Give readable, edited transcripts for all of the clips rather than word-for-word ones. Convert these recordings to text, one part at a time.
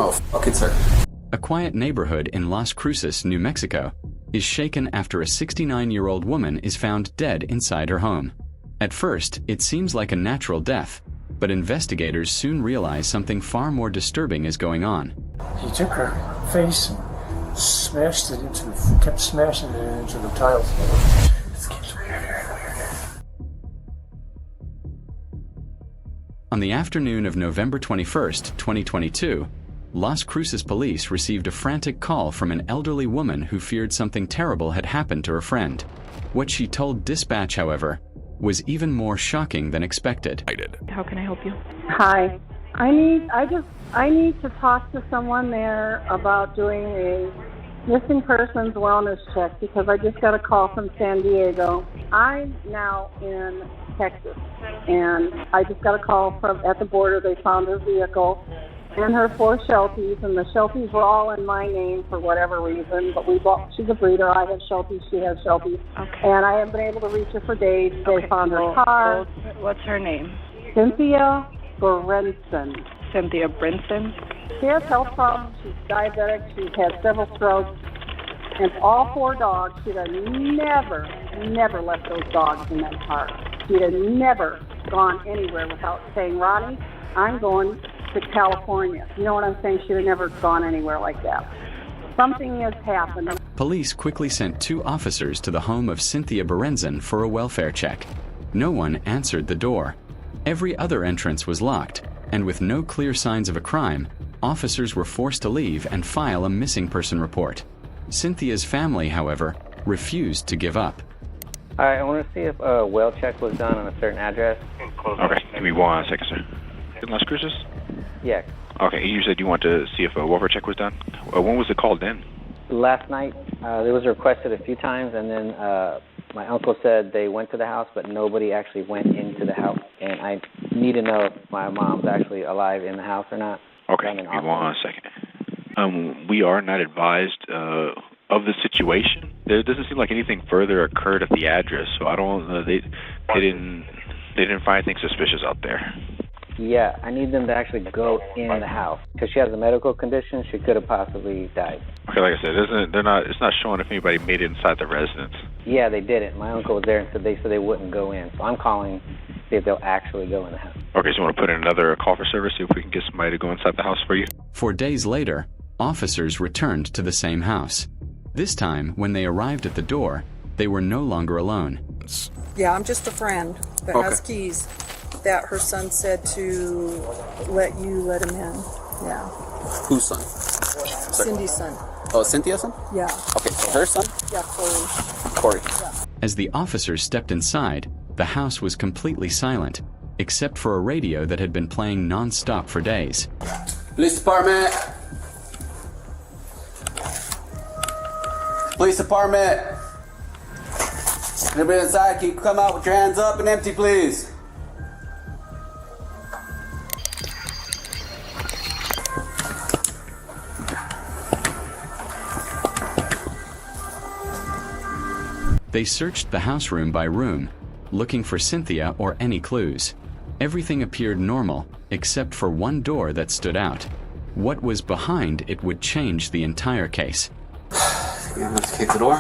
Oh, fuck it, sir. A quiet neighborhood in Las Cruces, New Mexico, is shaken after a 69-year-old woman is found dead inside her home. At first, it seems like a natural death, but investigators soon realize something far more disturbing is going on. He took her face and kept smashing it into the tiles. This gets weirder and weirder. On the afternoon of November 21st, 2022, Las Cruces police received a frantic call from an elderly woman who feared something terrible had happened to her friend. What she told dispatch, however, was even more shocking than expected. How can I help you? Hi. I need to talk to someone there about doing a missing persons wellness check because I just got a call from San Diego. I'm now in Texas, and I just got a call from at the border. They found her vehicle and her 4 Shelties, and the Shelties were all in my name for whatever reason, but she's a breeder. I have Shelties, she has Shelties. Okay. And I haven't been able to reach her for days. They found her car. What's her name? Cynthia Brinson. Cynthia Brinson? She has health problems. She's diabetic. She's had several strokes. And all 4 dogs, she'd have never left those dogs in that car. She'd have never gone anywhere without saying, Ronnie, I'm going to California. You know what I'm saying? She'd have never gone anywhere like that. Something has happened. Police quickly sent 2 officers to the home of Cynthia Brinson for a welfare check. No one answered the door. Every other entrance was locked, and with no clear signs of a crime, officers were forced to leave and file a missing person report. Cynthia's family, however, refused to give up. Hi, I want to see if a well check was done on a certain address. Okay, give me 1 second, sir. In Las Cruces? Yeah. Okay, you said you want to see if a welfare check was done? When was it called in? Last night, it was requested a few times, and then my uncle said they went to the house, but nobody actually went into the house. And I need to know if my mom's actually alive in the house or not. Okay, give me 1 second. We are not advised of the situation. There doesn't seem like anything further occurred at the address, so I don't. They didn't find anything suspicious out there. Yeah, I need them to actually go in the house because she has a medical condition. She could have possibly died. Okay, like I said, it's not showing if anybody made it inside the residence. Yeah, they didn't. My uncle was there and said they wouldn't go in. So I'm calling to see if they'll actually go in the house. Okay, so you want to put in another call for service, see if we can get somebody to go inside the house for you? 4 days later, officers returned to the same house. This time, when they arrived at the door, they were no longer alone. Yeah, I'm just a friend that has keys that her son said to let him in. Yeah. Whose son? Cindy's son. Oh, Cynthia's son? Yeah. Okay, so her son? Yeah, Corey. Yeah. As the officers stepped inside, the house was completely silent, except for a radio that had been playing non-stop for days. Police department! Police department! Anybody inside, can you come out with your hands up and empty, please? They searched the house room by room, looking for Cynthia or any clues. Everything appeared normal, except for one door that stood out. What was behind it would change the entire case. Let's kick the door.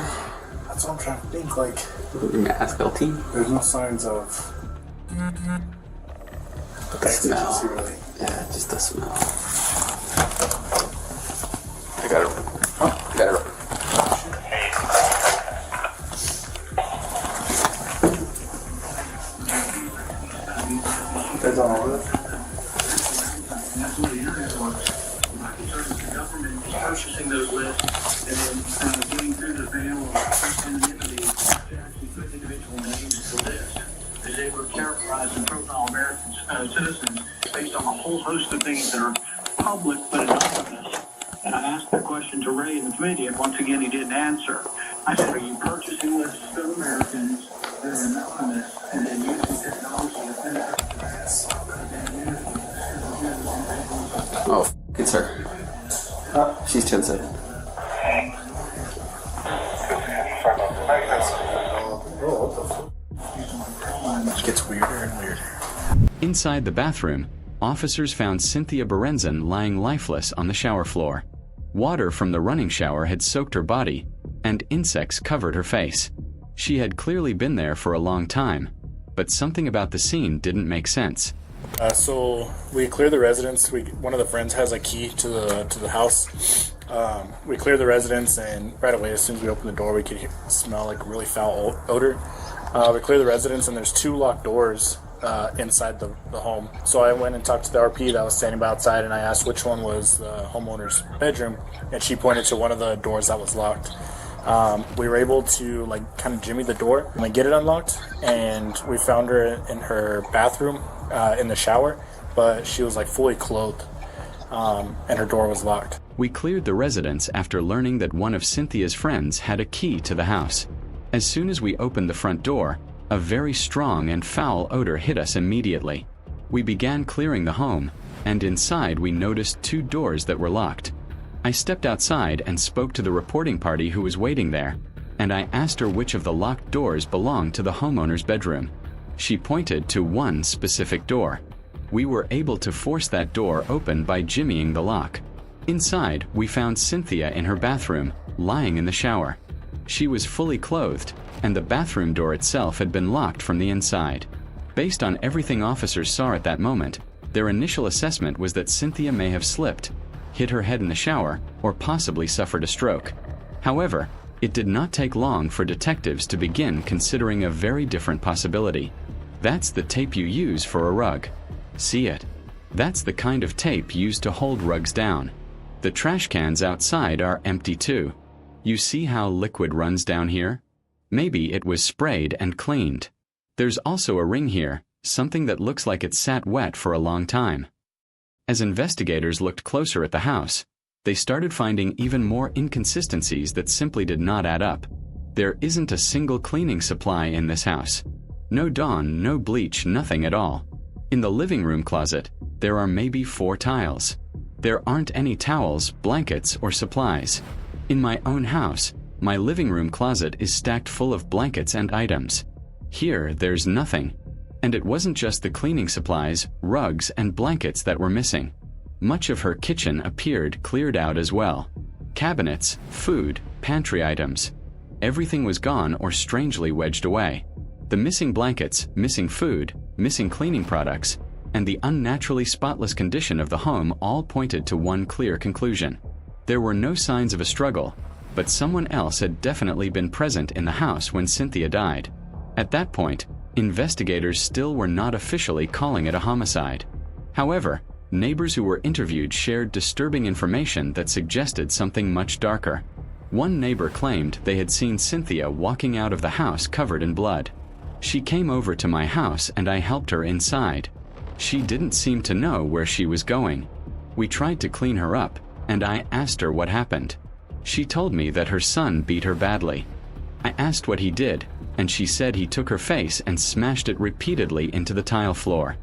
That's what I'm trying to think, like... We're gonna ask LT. There's no signs of... The smell. Really. Yeah, just the smell. I got it. Oh, got it. There's all of it. Purchasing those lists and then getting through the mail or sending into the actually put individual names to the list is able to characterize and profile American citizens based on a whole host of things that are public but anonymous. And I asked that question to Ray in the committee, and once again he didn't answer. I said, are you purchasing lists of Americans that are anonymous and then using technology to penetrate the mass? Oh, it's her. She's 10-7. It gets weirder and weirder. Inside the bathroom, officers found Cynthia Berenzon lying lifeless on the shower floor. Water from the running shower had soaked her body, and insects covered her face. She had clearly been there for a long time, but something about the scene didn't make sense. So we clear the residence. One of the friends has a key to the house. We clear the residence, and right away, as soon as we open the door, we could smell like really foul odor. We clear the residence, and there's 2 locked doors inside the home. So I went and talked to the RP that was standing by outside, and I asked which one was the homeowner's bedroom, and she pointed to one of the doors that was locked. We were able to kind of jimmy the door and get it unlocked, and we found her in her bathroom in the shower, but she was fully clothed, and her door was locked. We cleared the residence after learning that one of Cynthia's friends had a key to the house. As soon as we opened the front door, a very strong and foul odor hit us immediately. We began clearing the home, and inside we noticed 2 doors that were locked. I stepped outside and spoke to the reporting party who was waiting there, and I asked her which of the locked doors belonged to the homeowner's bedroom. She pointed to one specific door. We were able to force that door open by jimmying the lock. Inside, we found Cynthia in her bathroom, lying in the shower. She was fully clothed, and the bathroom door itself had been locked from the inside. Based on everything officers saw at that moment, their initial assessment was that Cynthia may have slipped, hit her head in the shower, or possibly suffered a stroke. However, it did not take long for detectives to begin considering a very different possibility. That's the tape you use for a rug. See it? That's the kind of tape used to hold rugs down. The trash cans outside are empty too. You see how liquid runs down here? Maybe it was sprayed and cleaned. There's also a ring here, something that looks like it sat wet for a long time. As investigators looked closer at the house, they started finding even more inconsistencies that simply did not add up. There isn't a single cleaning supply in this house. No Dawn, no bleach, nothing at all. In the living room closet, there are maybe 4 tiles. There aren't any towels, blankets, or supplies. In my own house, my living room closet is stacked full of blankets and items. Here, there's nothing. And it wasn't just the cleaning supplies, rugs, and blankets that were missing. Much of her kitchen appeared cleared out as well. Cabinets, food, pantry items. Everything was gone or strangely wedged away. The missing blankets, missing food, missing cleaning products, and the unnaturally spotless condition of the home all pointed to one clear conclusion. There were no signs of a struggle, but someone else had definitely been present in the house when Cynthia died. At that point, investigators still were not officially calling it a homicide. However, neighbors who were interviewed shared disturbing information that suggested something much darker. One neighbor claimed they had seen Cynthia walking out of the house covered in blood. She came over to my house and I helped her inside. She didn't seem to know where she was going. We tried to clean her up, and I asked her what happened. She told me that her son beat her badly. I asked what he did, and she said he took her face and smashed it repeatedly into the tile floor.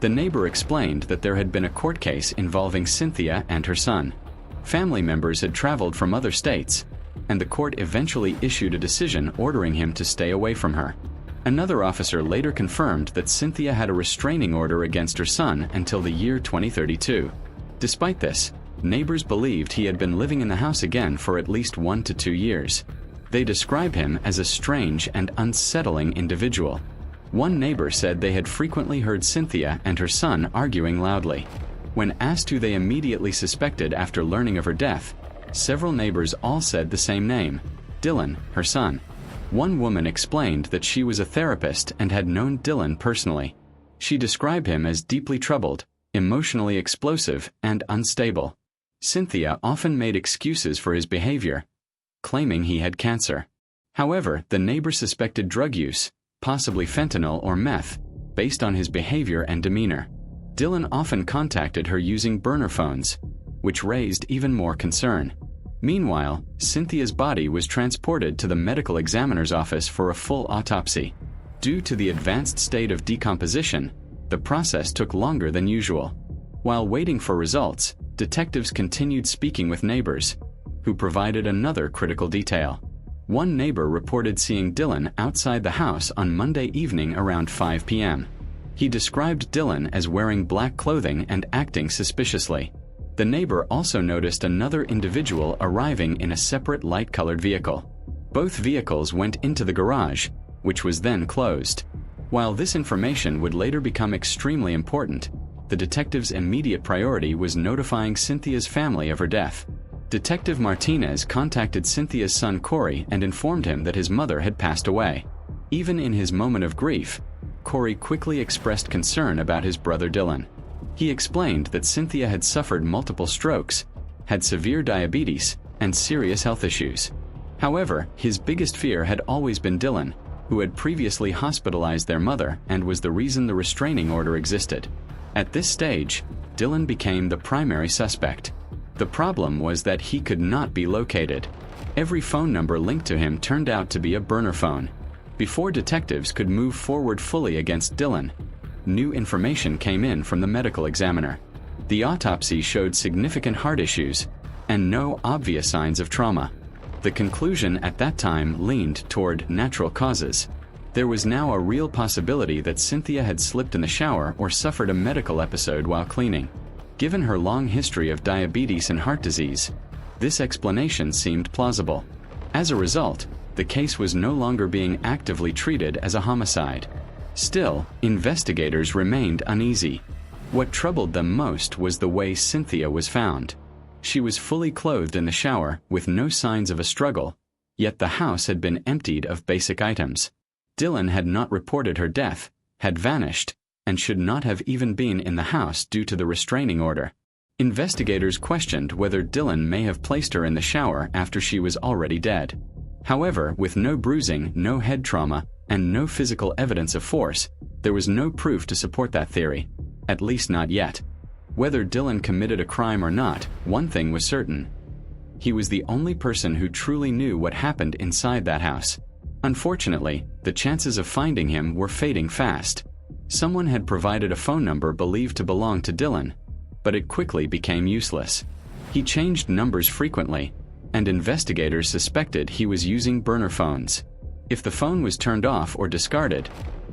The neighbor explained that there had been a court case involving Cynthia and her son. Family members had traveled from other states, and the court eventually issued a decision ordering him to stay away from her. Another officer later confirmed that Cynthia had a restraining order against her son until the year 2032. Despite this, neighbors believed he had been living in the house again for at least 1 to 2 years. They describe him as a strange and unsettling individual. One neighbor said they had frequently heard Cynthia and her son arguing loudly. When asked who they immediately suspected after learning of her death, several neighbors all said the same name, Dylan, her son. One woman explained that she was a therapist and had known Dylan personally. She described him as deeply troubled, emotionally explosive, and unstable. Cynthia often made excuses for his behavior, claiming he had cancer. However, the neighbor suspected drug use, possibly fentanyl or meth, based on his behavior and demeanor. Dylan often contacted her using burner phones, which raised even more concern. Meanwhile, Cynthia's body was transported to the medical examiner's office for a full autopsy. Due to the advanced state of decomposition, the process took longer than usual. While waiting for results, detectives continued speaking with neighbors, who provided another critical detail. One neighbor reported seeing Dylan outside the house on Monday evening around 5 p.m. He described Dylan as wearing black clothing and acting suspiciously. The neighbor also noticed another individual arriving in a separate light-colored vehicle. Both vehicles went into the garage, which was then closed. While this information would later become extremely important, the detective's immediate priority was notifying Cynthia's family of her death. Detective Martinez contacted Cynthia's son Corey and informed him that his mother had passed away. Even in his moment of grief, Corey quickly expressed concern about his brother Dylan. He explained that Cynthia had suffered multiple strokes, had severe diabetes, and serious health issues. However, his biggest fear had always been Dylan, who had previously hospitalized their mother and was the reason the restraining order existed. At this stage, Dylan became the primary suspect. The problem was that he could not be located. Every phone number linked to him turned out to be a burner phone. Before detectives could move forward fully against Dylan, new information came in from the medical examiner. The autopsy showed significant heart issues and no obvious signs of trauma. The conclusion at that time leaned toward natural causes. There was now a real possibility that Cynthia had slipped in the shower or suffered a medical episode while cleaning. Given her long history of diabetes and heart disease, this explanation seemed plausible. As a result, the case was no longer being actively treated as a homicide. Still, investigators remained uneasy. What troubled them most was the way Cynthia was found. She was fully clothed in the shower with no signs of a struggle, yet the house had been emptied of basic items. Dylan had not reported her death, had vanished, and should not have even been in the house due to the restraining order. Investigators questioned whether Dylan may have placed her in the shower after she was already dead. However, with no bruising, no head trauma, and no physical evidence of force, there was no proof to support that theory, at least not yet. Whether Dylan committed a crime or not, one thing was certain. He was the only person who truly knew what happened inside that house. Unfortunately, the chances of finding him were fading fast. Someone had provided a phone number believed to belong to Dylan, but it quickly became useless. He changed numbers frequently, and investigators suspected he was using burner phones. If the phone was turned off or discarded,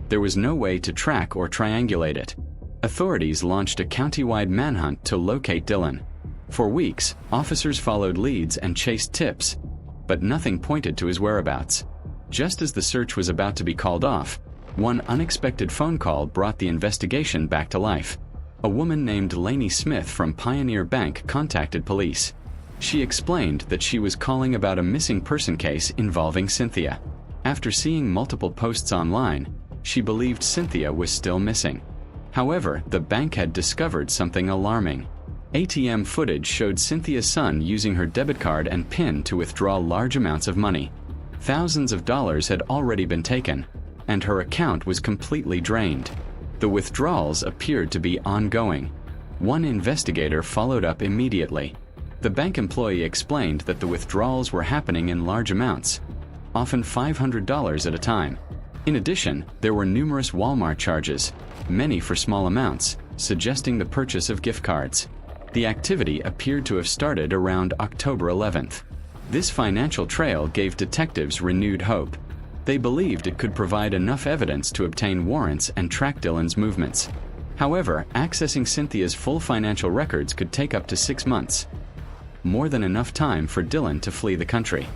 there was no way to track or triangulate it. Authorities launched a county-wide manhunt to locate Dylan. For weeks, officers followed leads and chased tips, but nothing pointed to his whereabouts. Just as the search was about to be called off, one unexpected phone call brought the investigation back to life. A woman named Lainey Smith from Pioneer Bank contacted police. She explained that she was calling about a missing person case involving Cynthia. After seeing multiple posts online, she believed Cynthia was still missing. However, the bank had discovered something alarming. ATM footage showed Cynthia's son using her debit card and PIN to withdraw large amounts of money. Thousands of dollars had already been taken, and her account was completely drained. The withdrawals appeared to be ongoing. One investigator followed up immediately. The bank employee explained that the withdrawals were happening in large amounts, often $500 at a time. In addition, there were numerous Walmart charges, many for small amounts, suggesting the purchase of gift cards. The activity appeared to have started around October 11th. This financial trail gave detectives renewed hope. They believed it could provide enough evidence to obtain warrants and track Dylan's movements. However, accessing Cynthia's full financial records could take up to 6 months, more than enough time for Dylan to flee the country.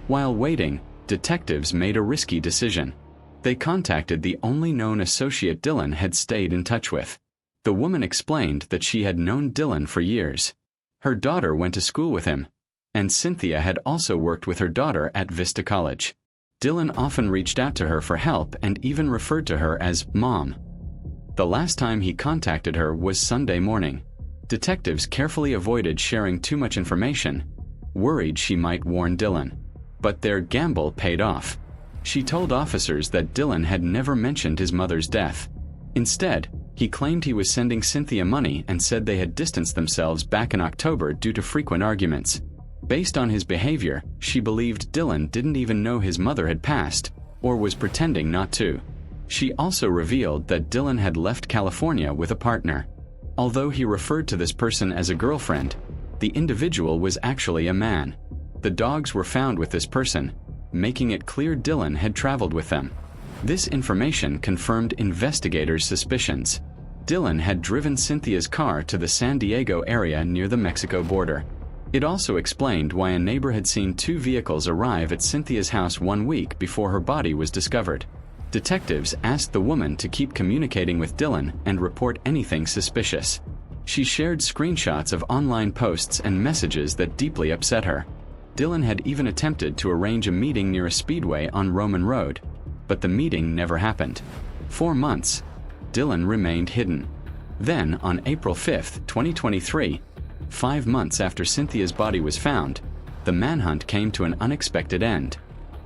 While waiting, detectives made a risky decision. They contacted the only known associate Dylan had stayed in touch with. The woman explained that she had known Dylan for years. Her daughter went to school with him, and Cynthia had also worked with her daughter at Vista College. Dylan often reached out to her for help and even referred to her as Mom. The last time he contacted her was Sunday morning. Detectives carefully avoided sharing too much information, worried she might warn Dylan. But their gamble paid off. She told officers that Dylan had never mentioned his mother's death. Instead, he claimed he was sending Cynthia money and said they had distanced themselves back in October due to frequent arguments. Based on his behavior, she believed Dylan didn't even know his mother had passed, or was pretending not to. She also revealed that Dylan had left California with a partner. Although he referred to this person as a girlfriend, the individual was actually a man. The dogs were found with this person, making it clear Dylan had traveled with them. This information confirmed investigators' suspicions. Dylan had driven Cynthia's car to the San Diego area near the Mexico border. It also explained why a neighbor had seen 2 vehicles arrive at Cynthia's house 1 week before her body was discovered. Detectives asked the woman to keep communicating with Dylan and report anything suspicious. She shared screenshots of online posts and messages that deeply upset her. Dylan had even attempted to arrange a meeting near a speedway on Roman Road, but the meeting never happened. 4 months, Dylan remained hidden. Then, on April 5, 2023, 5 months after Cynthia's body was found, the manhunt came to an unexpected end.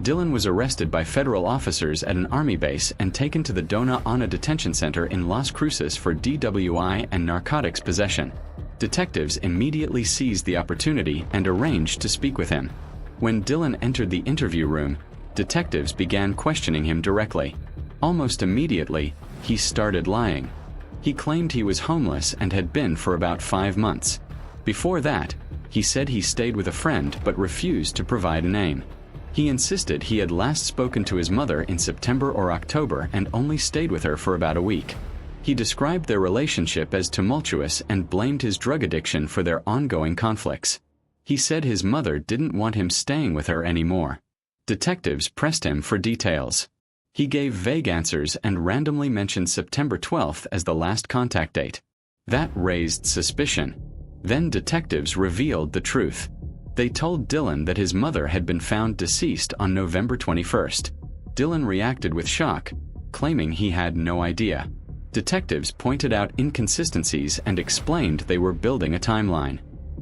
Dylan was arrested by federal officers at an army base and taken to the Dona Ana detention center in Las Cruces for DWI and narcotics possession. Detectives immediately seized the opportunity and arranged to speak with him. When Dylan entered the interview room, detectives began questioning him directly. Almost immediately, he started lying. He claimed he was homeless and had been for about 5 months. Before that, he said he stayed with a friend but refused to provide a name. He insisted he had last spoken to his mother in September or October and only stayed with her for about a week. He described their relationship as tumultuous and blamed his drug addiction for their ongoing conflicts. He said his mother didn't want him staying with her anymore. Detectives pressed him for details. He gave vague answers and randomly mentioned September 12th as the last contact date. That raised suspicion. Then detectives revealed the truth. They told Dylan that his mother had been found deceased on November 21st. Dylan reacted with shock, claiming he had no idea. Detectives pointed out inconsistencies and explained they were building a timeline.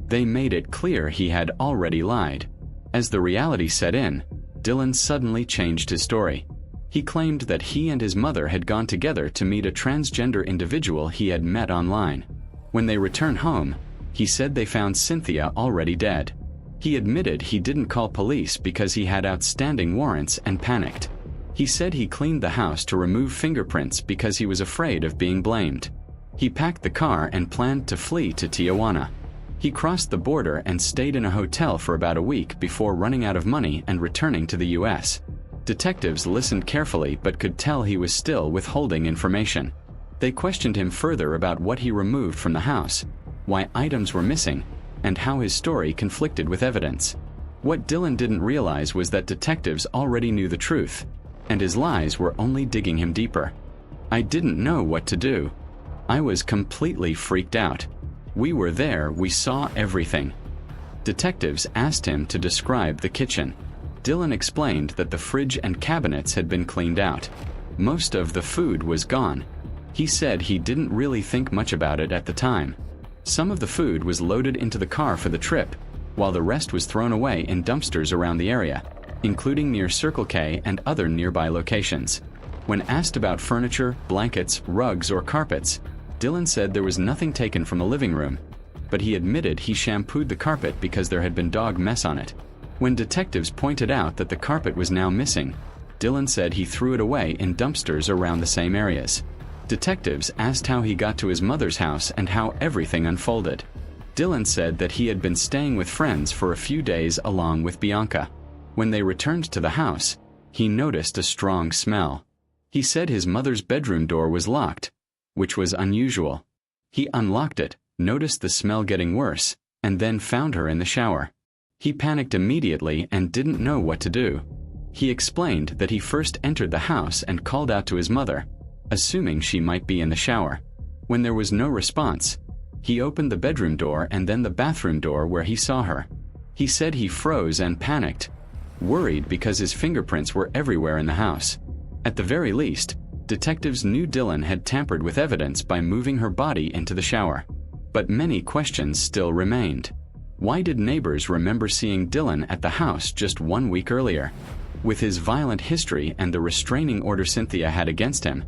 They made it clear he had already lied. As the reality set in, Dylan suddenly changed his story. He claimed that he and his mother had gone together to meet a transgender individual he had met online. When they returned home, he said they found Cynthia already dead. He admitted he didn't call police because he had outstanding warrants and panicked. He said he cleaned the house to remove fingerprints because he was afraid of being blamed. He packed the car and planned to flee to Tijuana. He crossed the border and stayed in a hotel for about a week before running out of money and returning to the U.S. Detectives listened carefully but could tell he was still withholding information. They questioned him further about what he removed from the house, why items were missing, and how his story conflicted with evidence. What Dylan didn't realize was that detectives already knew the truth, and his lies were only digging him deeper. I didn't know what to do. I was completely freaked out. We were there, we saw everything. Detectives asked him to describe the kitchen. Dylan explained that the fridge and cabinets had been cleaned out. Most of the food was gone. He said he didn't really think much about it at the time. Some of the food was loaded into the car for the trip, while the rest was thrown away in dumpsters around the area, including near Circle K and other nearby locations. When asked about furniture, blankets, rugs, or carpets, Dylan said there was nothing taken from the living room, but he admitted he shampooed the carpet because there had been dog mess on it. When detectives pointed out that the carpet was now missing, Dylan said he threw it away in dumpsters around the same areas. Detectives asked how he got to his mother's house and how everything unfolded. Dylan said that he had been staying with friends for a few days along with Bianca. When they returned to the house, he noticed a strong smell. He said his mother's bedroom door was locked, which was unusual. He unlocked it, noticed the smell getting worse, and then found her in the shower. He panicked immediately and didn't know what to do. He explained that he first entered the house and called out to his mother, assuming she might be in the shower. When there was no response, he opened the bedroom door and then the bathroom door where he saw her. He said he froze and panicked, worried because his fingerprints were everywhere in the house. At the very least, detectives knew Dylan had tampered with evidence by moving her body into the shower. But many questions still remained. Why did neighbors remember seeing Dylan at the house just 1 week earlier? With his violent history and the restraining order Cynthia had against him,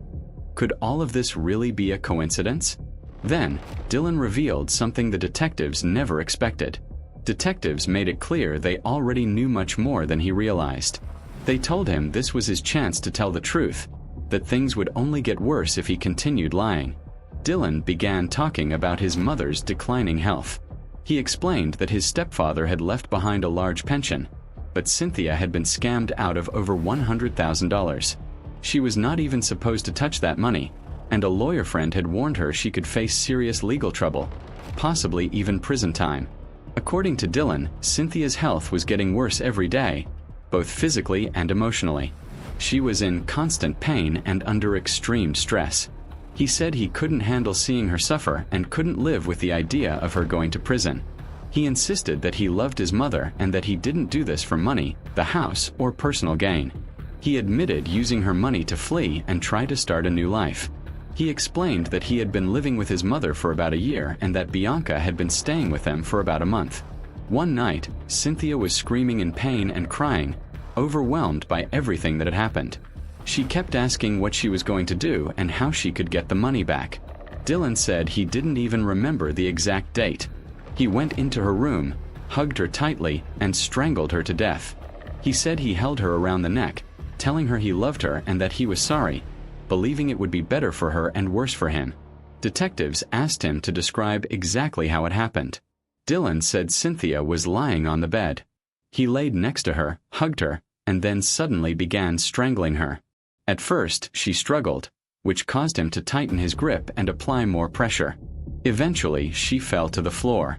could all of this really be a coincidence? Then, Dylan revealed something the detectives never expected. Detectives made it clear they already knew much more than he realized. They told him this was his chance to tell the truth, that things would only get worse if he continued lying. Dylan began talking about his mother's declining health. He explained that his stepfather had left behind a large pension, but Cynthia had been scammed out of over $100,000. She was not even supposed to touch that money, and a lawyer friend had warned her she could face serious legal trouble, possibly even prison time. According to Dylan, Cynthia's health was getting worse every day, both physically and emotionally. She was in constant pain and under extreme stress. He said he couldn't handle seeing her suffer and couldn't live with the idea of her going to prison. He insisted that he loved his mother and that he didn't do this for money, the house, or personal gain. He admitted using her money to flee and try to start a new life. He explained that he had been living with his mother for about a year and that Bianca had been staying with them for about a month. One night, Cynthia was screaming in pain and crying, overwhelmed by everything that had happened. She kept asking what she was going to do and how she could get the money back. Dylan said he didn't even remember the exact date. He went into her room, hugged her tightly, and strangled her to death. He said he held her around the neck, telling her he loved her and that he was sorry, believing it would be better for her and worse for him. Detectives asked him to describe exactly how it happened. Dylan said Cynthia was lying on the bed. He laid next to her, hugged her, and then suddenly began strangling her. At first, she struggled, which caused him to tighten his grip and apply more pressure. Eventually, she fell to the floor.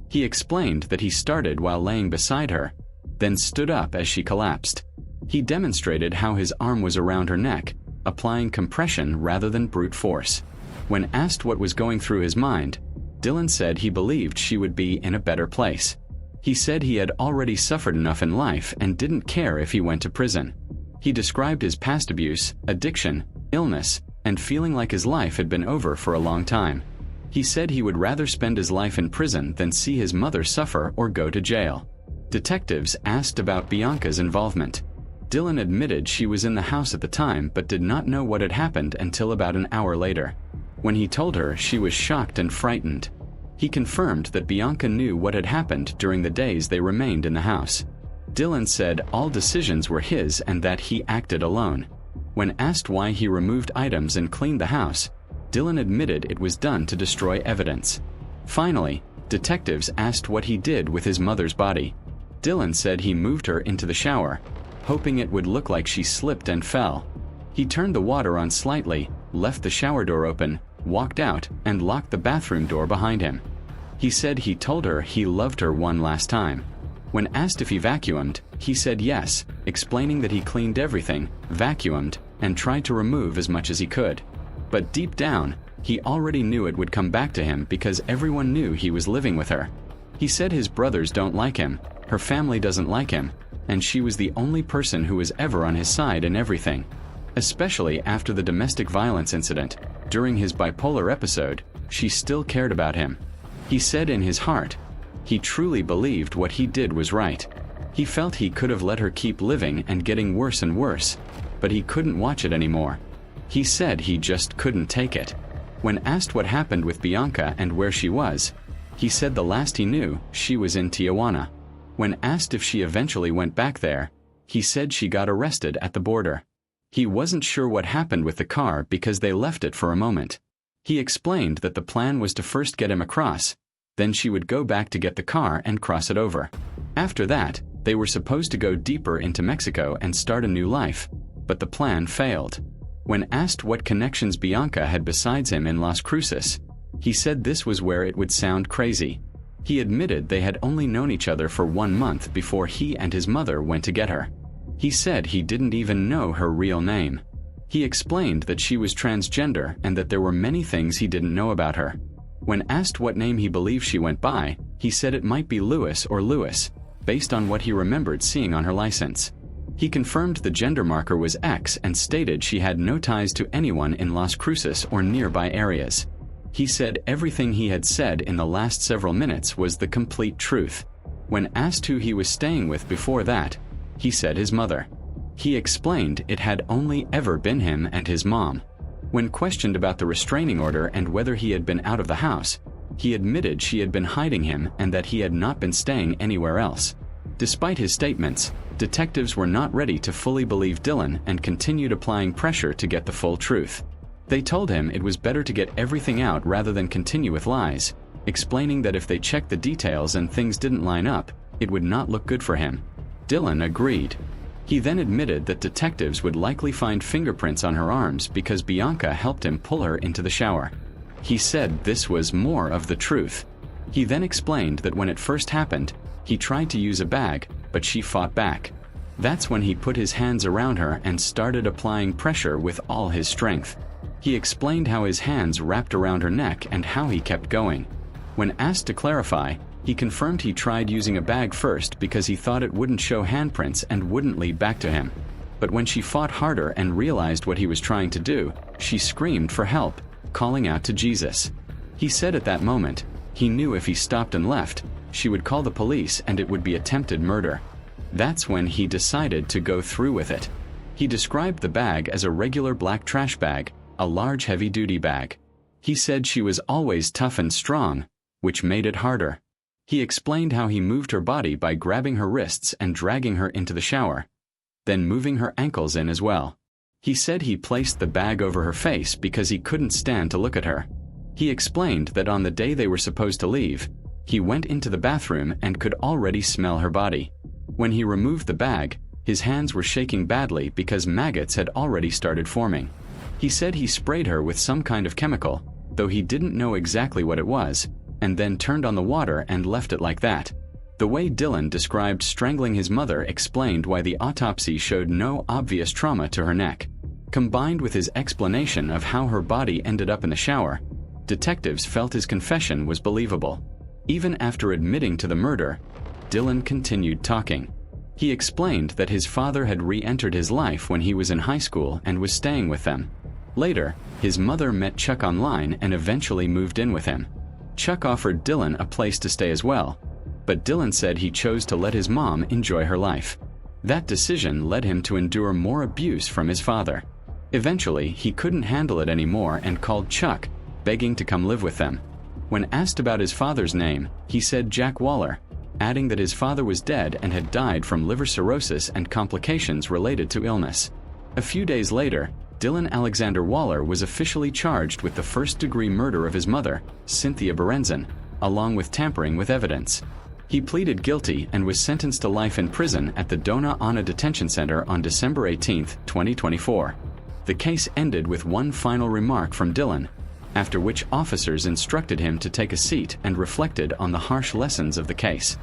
He explained that he started while laying beside her, then stood up as she collapsed. He demonstrated how his arm was around her neck, applying compression rather than brute force. When asked what was going through his mind, Dylan said he believed she would be in a better place. He said he had already suffered enough in life and didn't care if he went to prison. He described his past abuse, addiction, illness, and feeling like his life had been over for a long time. He said he would rather spend his life in prison than see his mother suffer or go to jail. Detectives asked about Bianca's involvement. Dylan admitted she was in the house at the time but did not know what had happened until about an hour later. When he told her, she was shocked and frightened. He confirmed that Bianca knew what had happened during the days they remained in the house. Dylan said all decisions were his and that he acted alone. When asked why he removed items and cleaned the house, Dylan admitted it was done to destroy evidence. Finally, detectives asked what he did with his mother's body. Dylan said he moved her into the shower, hoping it would look like she slipped and fell. He turned the water on slightly, left the shower door open, walked out, and locked the bathroom door behind him. He said he told her he loved her one last time. When asked if he vacuumed, he said yes, explaining that he cleaned everything, vacuumed, and tried to remove as much as he could. But deep down, he already knew it would come back to him because everyone knew he was living with her. He said his brothers don't like him, her family doesn't like him, and she was the only person who was ever on his side in everything. Especially after the domestic violence incident, during his bipolar episode, she still cared about him. He said in his heart, he truly believed what he did was right. He felt he could have let her keep living and getting worse and worse, but he couldn't watch it anymore. He said he just couldn't take it. When asked what happened with Bianca and where she was, he said the last he knew, she was in Tijuana. When asked if she eventually went back there, he said she got arrested at the border. He wasn't sure what happened with the car because they left it for a moment. He explained that the plan was to first get him across, then she would go back to get the car and cross it over. After that, they were supposed to go deeper into Mexico and start a new life, but the plan failed. When asked what connections Bianca had besides him in Las Cruces, he said this was where it would sound crazy. He admitted they had only known each other for 1 month before he and his mother went to get her. He said he didn't even know her real name. He explained that she was transgender and that there were many things he didn't know about her. When asked what name he believed she went by, he said it might be Lewis or Lewis, based on what he remembered seeing on her license. He confirmed the gender marker was X and stated she had no ties to anyone in Las Cruces or nearby areas. He said everything he had said in the last several minutes was the complete truth. When asked who he was staying with before that, he said his mother. He explained it had only ever been him and his mom. When questioned about the restraining order and whether he had been out of the house, he admitted she had been hiding him and that he had not been staying anywhere else. Despite his statements, detectives were not ready to fully believe Dylan and continued applying pressure to get the full truth. They told him it was better to get everything out rather than continue with lies, explaining that if they checked the details and things didn't line up, it would not look good for him. Dylan agreed. He then admitted that detectives would likely find fingerprints on her arms because Bianca helped him pull her into the shower. He said this was more of the truth. He then explained that when it first happened, he tried to use a bag, but she fought back. That's when he put his hands around her and started applying pressure with all his strength. He explained how his hands wrapped around her neck and how he kept going. When asked to clarify, he confirmed he tried using a bag first because he thought it wouldn't show handprints and wouldn't lead back to him. But when she fought harder and realized what he was trying to do, she screamed for help, calling out to Jesus. He said at that moment, he knew if he stopped and left, she would call the police and it would be attempted murder. That's when he decided to go through with it. He described the bag as a regular black trash bag, a large heavy-duty bag. He said she was always tough and strong, which made it harder. He explained how he moved her body by grabbing her wrists and dragging her into the shower, then moving her ankles in as well. He said he placed the bag over her face because he couldn't stand to look at her. He explained that on the day they were supposed to leave, he went into the bathroom and could already smell her body. When he removed the bag, his hands were shaking badly because maggots had already started forming. He said he sprayed her with some kind of chemical, though he didn't know exactly what it was, and then turned on the water and left it like that. The way Dylan described strangling his mother explained why the autopsy showed no obvious trauma to her neck. Combined with his explanation of how her body ended up in the shower, detectives felt his confession was believable. Even after admitting to the murder, Dylan continued talking. He explained that his father had re-entered his life when he was in high school and was staying with them. Later, his mother met Chuck online and eventually moved in with him. Chuck offered Dylan a place to stay as well, but Dylan said he chose to let his mom enjoy her life. That decision led him to endure more abuse from his father. Eventually, he couldn't handle it anymore and called Chuck, begging to come live with them. When asked about his father's name, he said Jack Waller, adding that his father was dead and had died from liver cirrhosis and complications related to illness. A few days later, Dylan Alexander Waller was officially charged with the first-degree murder of his mother, Cynthia Berenzon, along with tampering with evidence. He pleaded guilty and was sentenced to life in prison at the Dona Ana Detention Center on December 18, 2024. The case ended with one final remark from Dylan, after which officers instructed him to take a seat and reflected on the harsh lessons of the case.